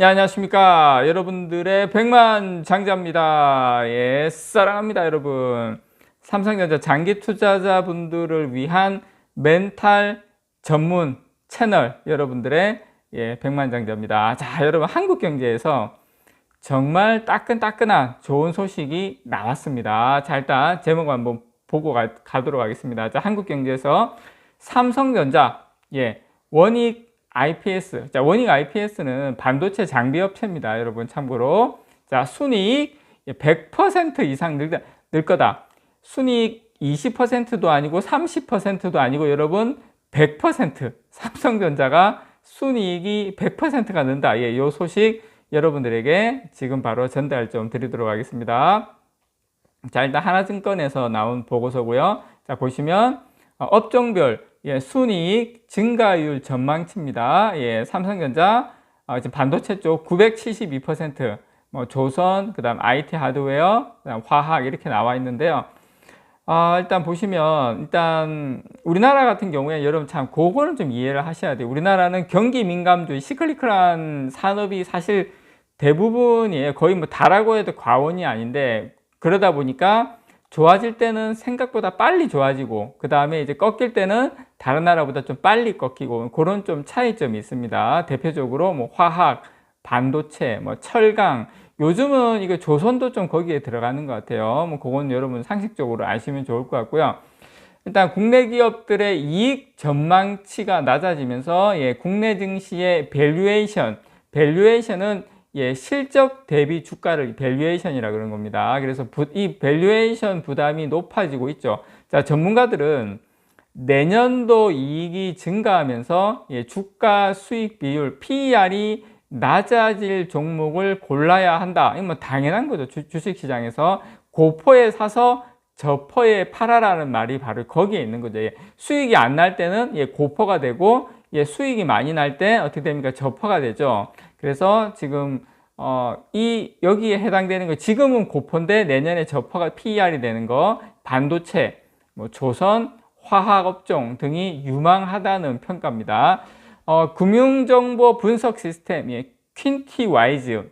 네, 안녕하십니까. 여러분들의 백만장자입니다. 예, 사랑합니다, 여러분. 삼성전자 장기 투자자분들을 위한 멘탈 전문 채널 여러분들의 백만장자입니다. 자, 여러분, 한국 경제에서 정말 따끈따끈한 좋은 소식이 나왔습니다. 자, 일단 제목 한번 보고 가도록 하겠습니다. 자, 한국 경제에서 삼성전자, 원익 IPS. 자, 원익 IPS는 반도체 장비 업체입니다. 여러분, 참고로. 자, 순이익 100% 이상 늘 거다. 순이익 20%도 아니고 30%도 아니고 여러분 100%. 삼성전자가 순이익이 100%가 는다. 이 소식 여러분들에게 지금 바로 전달 좀 드리도록 하겠습니다. 자, 일단 하나증권에서 나온 보고서고요. 자, 보시면 업종별 순이익 증가율 전망치입니다. 삼성전자 지금 반도체 쪽 972%, 조선, 그다음 IT 하드웨어, 그다음 화학 이렇게 나와 있는데요. 일단 보시면 일단 우리나라 같은 경우에 여러분 참 그거는 좀 이해를 하셔야 돼요. 우리나라는 경기 민감주의 시클리컬한 산업이 사실 대부분이에요. 거의 뭐 다라고 해도 과언이 아닌데, 그러다 보니까 좋아질 때는 생각보다 빨리 좋아지고 그 다음에 이제 꺾일 때는 다른 나라보다 좀 빨리 꺾이고, 그런 좀 차이점이 있습니다. 대표적으로 뭐 화학, 반도체, 뭐 철강, 요즘은 이거 조선도 좀 거기에 들어가는 것 같아요. 뭐 그건 여러분 상식적으로 아시면 좋을 것 같고요. 일단 국내 기업들의 이익 전망치가 낮아지면서 국내 증시의 밸류에이션은 실적 대비 주가를 밸류에이션이라 그런 겁니다. 그래서 이 밸류에이션 부담이 높아지고 있죠. 자, 전문가들은 내년도 이익이 증가하면서 주가 수익 비율 PER이 낮아질 종목을 골라야 한다. 이건 뭐 당연한 거죠. 주식시장에서 고포에 사서 저포에 팔아라는 말이 바로 거기에 있는 거죠. 수익이 안 날 때는 고포가 되고, 수익이 많이 날 때 어떻게 됩니까? 저포가 되죠. 그래서 지금 여기에 해당되는 거, 지금은 고포인데 내년에 저포가 PER이 되는 거, 반도체, 뭐 조선, 화학업종 등이 유망하다는 평가입니다. 금융정보 분석 시스템 퀸티와이즈,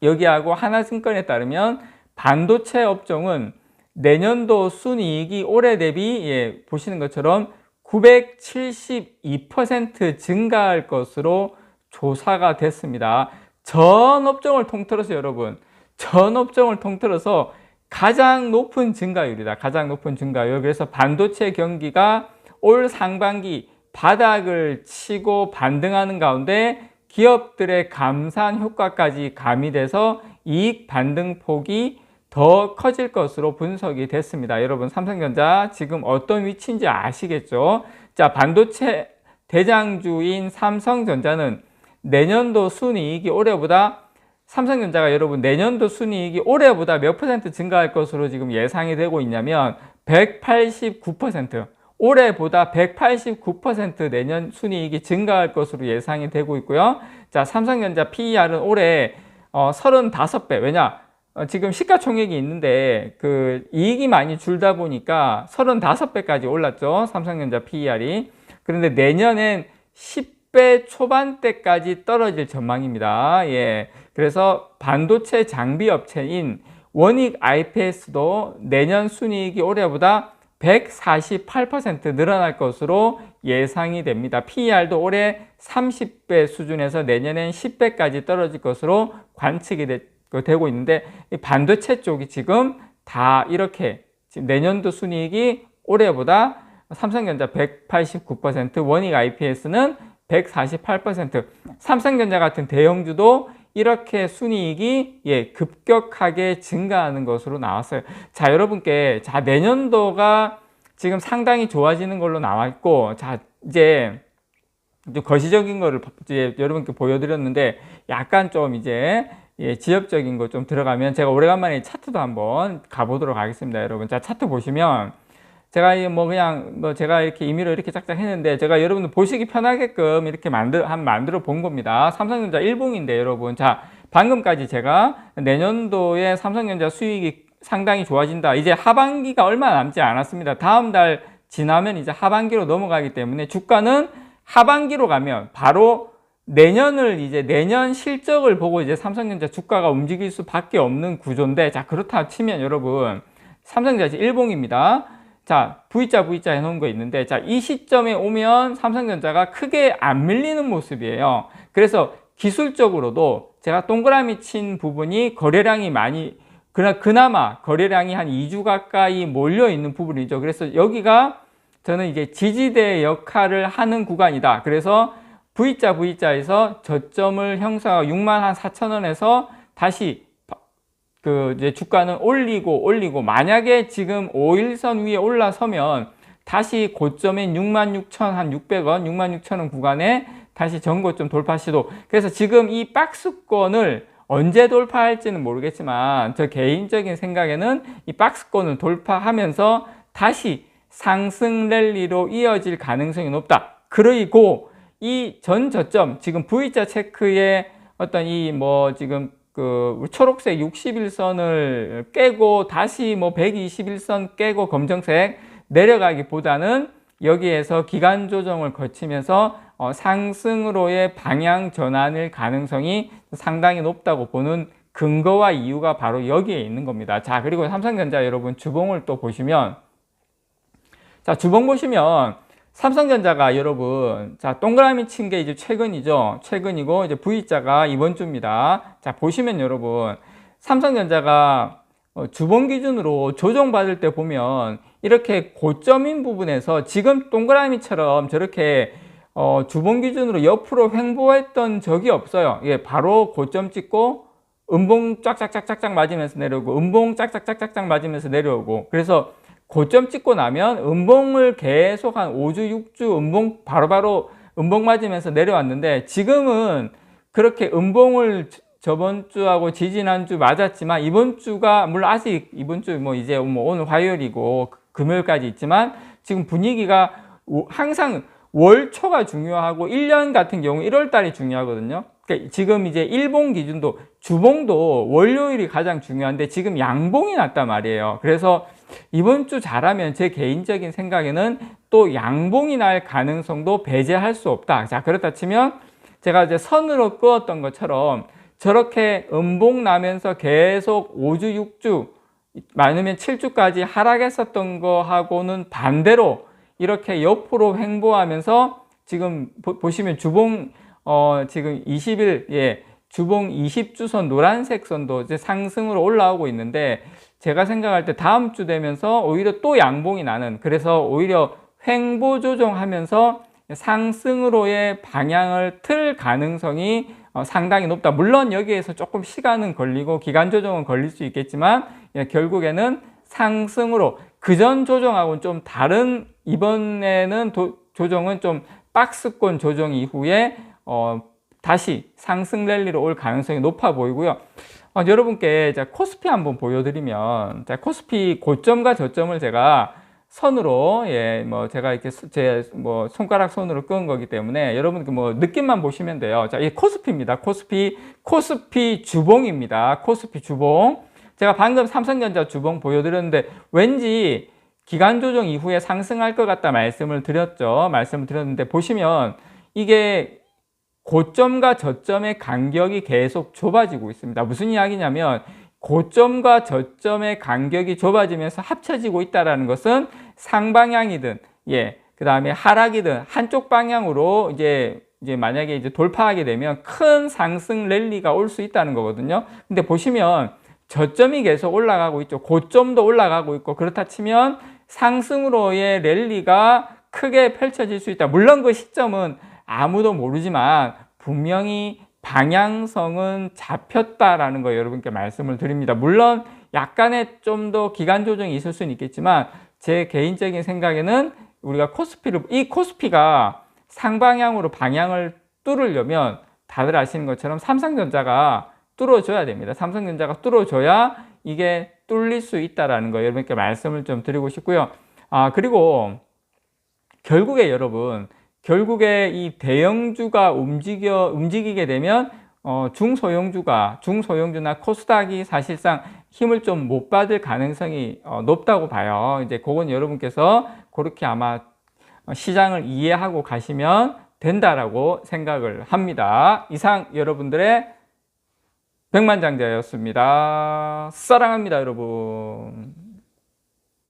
여기하고 하나증권에 따르면 반도체 업종은 내년도 순이익이 올해 대비 보시는 것처럼 972% 증가할 것으로 조사가 됐습니다. 전 업종을 통틀어서 여러분, 전 업종을 통틀어서 가장 높은 증가율이다. 가장 높은 증가율. 그래서 반도체 경기가 올 상반기 바닥을 치고 반등하는 가운데 기업들의 감산 효과까지 가미돼서 이익 반등 폭이 더 커질 것으로 분석이 됐습니다. 여러분, 삼성전자 지금 어떤 위치인지 아시겠죠? 자, 반도체 대장주인 삼성전자는 내년도 순이익이 삼성전자가 여러분 내년도 순이익이 올해보다 몇 퍼센트 증가할 것으로 지금 예상이 되고 있냐면 189%, 올해보다 189% 내년 순이익이 증가할 것으로 예상이 되고 있고요. 자, 삼성전자 PER은 올해 35배. 왜냐? 지금 시가총액이 있는데 그 이익이 많이 줄다 보니까 35배까지 올랐죠. 삼성전자 PER이. 그런데 내년엔 10배 초반대까지 떨어질 전망입니다. 그래서 반도체 장비 업체인 원익 IPS도 내년 순이익이 올해보다 148% 늘어날 것으로 예상이 됩니다. PER도 올해 30배 수준에서 내년엔 10배까지 떨어질 것으로 관측이 되고 있는데, 반도체 쪽이 지금 다 이렇게 지금 내년도 순이익이 올해보다 삼성전자 189%, 원익 IPS는 148%, 삼성전자 같은 대형주도 이렇게 순이익이 급격하게 증가하는 것으로 나왔어요. 자, 여러분께 내년도가 지금 상당히 좋아지는 걸로 나와 있고, 자, 이제 좀 거시적인 거를 이제 여러분께 보여드렸는데, 약간 좀 이제 지엽적인 거 좀 들어가면 제가 오래간만에 차트도 한번 가보도록 하겠습니다. 여러분, 자, 차트 보시면 제가 제가 이렇게 임의로 이렇게 짝짝 했는데, 제가 여러분들 보시기 편하게끔 이렇게 만들어 본 겁니다. 삼성전자 1봉인데 여러분, 자, 방금까지 제가 내년도에 삼성전자 수익이 상당히 좋아진다. 이제 하반기가 얼마 남지 않았습니다. 다음 달 지나면 이제 하반기로 넘어가기 때문에 주가는 하반기로 가면 바로 내년을 이제 내년 실적을 보고 이제 삼성전자 주가가 움직일 수밖에 없는 구조인데, 자, 그렇다 치면 여러분, 삼성전자 일봉입니다. 자, V자 해놓은 거 있는데, 자, 이 시점에 오면 삼성전자가 크게 안 밀리는 모습이에요. 그래서 기술적으로도 제가 동그라미 친 부분이 거래량이 많이, 그나마 거래량이 한 2주 가까이 몰려 있는 부분이죠. 그래서 여기가 저는 이제 지지대 역할을 하는 구간이다. 그래서 V자에서 저점을 형성하고 64,000원에서 다시 이제 주가는 올리고 만약에 지금 5일선 위에 올라서면 다시 고점인 66,600원, 66,000원 구간에 다시 전고점 돌파 시도. 그래서 지금 이 박스권을 언제 돌파할지는 모르겠지만 저 개인적인 생각에는 이 박스권을 돌파하면서 다시 상승 랠리로 이어질 가능성이 높다. 그리고 이 전 저점, 지금 V자 체크의 어떤 이 지금 초록색 61선을 깨고 다시 121선 깨고 검정색 내려가기보다는 여기에서 기간 조정을 거치면서 상승으로의 방향 전환일 가능성이 상당히 높다고 보는 근거와 이유가 바로 여기에 있는 겁니다. 자, 그리고 삼성전자 여러분 주봉을 또 보시면, 자, 주봉 보시면 삼성전자가 여러분, 자, 동그라미 친 게 이제 최근이죠. 최근이고, 이제 V자가 이번 주입니다. 자, 보시면 여러분, 삼성전자가 주봉 기준으로 조정받을 때 보면 이렇게 고점인 부분에서 지금 동그라미처럼 저렇게 주봉 기준으로 옆으로 횡보했던 적이 없어요. 예, 바로 고점 찍고 음봉 쫙쫙쫙쫙 맞으면서 내려오고, 음봉 쫙쫙쫙쫙 맞으면서 내려오고, 그래서 고점 찍고 나면 음봉을 계속 한 5주, 6주 음봉 바로바로 음봉 맞으면서 내려왔는데, 지금은 그렇게 음봉을 저번 주하고 지지난주 맞았지만 이번 주가, 물론 아직 이번 주 이제 오늘 화요일이고 금요일까지 있지만 지금 분위기가 항상 월초가 중요하고 1년 같은 경우 1월 달이 중요하거든요. 그러니까 지금 이제 일봉 기준도 주봉도 월요일이 가장 중요한데 지금 양봉이 났단 말이에요. 그래서 이번 주 잘하면 제 개인적인 생각에는 또 양봉이 날 가능성도 배제할 수 없다. 자, 그렇다 치면 제가 이제 선으로 그었던 것처럼 저렇게 음봉 나면서 계속 5주, 6주, 많으면 7주까지 하락했었던 거하고는 반대로 이렇게 옆으로 횡보하면서 지금 보시면 주봉 지금 20일, 예, 주봉 20주선 노란색 선도 이제 상승으로 올라오고 있는데, 제가 생각할 때 다음 주 되면서 오히려 또 양봉이 나는, 그래서 오히려 횡보 조정하면서 상승으로의 방향을 틀 가능성이 상당히 높다. 물론 여기에서 조금 시간은 걸리고 기간 조정은 걸릴 수 있겠지만, 예, 결국에는 상승으로, 그전 조정하고는 좀 다른, 이번에는 조정은 좀 박스권 조정 이후에 다시 상승 랠리로 올 가능성이 높아 보이고요. 여러분께 자, 코스피 한번 보여드리면, 자, 코스피 고점과 저점을 제가 선으로, 예, 제가 이렇게 제 손가락 손으로 끄은 거기 때문에 여러분 느낌만 보시면 돼요. 자, 이 코스피입니다. 코스피 주봉입니다. 코스피 주봉. 제가 방금 삼성전자 주봉 보여드렸는데 왠지 기간 조정 이후에 상승할 것 같다 말씀을 드렸는데, 보시면 이게 고점과 저점의 간격이 계속 좁아지고 있습니다. 무슨 이야기냐면 고점과 저점의 간격이 좁아지면서 합쳐지고 있다는 것은 상방향이든, 예, 그 다음에 하락이든 한쪽 방향으로 이제 만약에 이제 돌파하게 되면 큰 상승 랠리가 올 수 있다는 거거든요. 근데 보시면 저점이 계속 올라가고 있죠. 고점도 올라가고 있고, 그렇다 치면 상승으로의 랠리가 크게 펼쳐질 수 있다. 물론 그 시점은 아무도 모르지만 분명히 방향성은 잡혔다라는 거 여러분께 말씀을 드립니다. 물론 약간의 좀 더 기간 조정이 있을 수는 있겠지만 제 개인적인 생각에는 우리가 이 코스피가 상방향으로 방향을 뚫으려면 다들 아시는 것처럼 삼성전자가 뚫어줘야 됩니다. 삼성전자가 뚫어줘야 이게 뚫릴 수 있다라는 거 여러분께 말씀을 좀 드리고 싶고요. 그리고 결국에 여러분, 이 대형주가 움직이게 되면 중소형주나 코스닥이 사실상 힘을 좀 못 받을 가능성이 높다고 봐요. 이제 그건 여러분께서 그렇게 아마 시장을 이해하고 가시면 된다라고 생각을 합니다. 이상 여러분들의 백만장자였습니다. 사랑합니다, 여러분.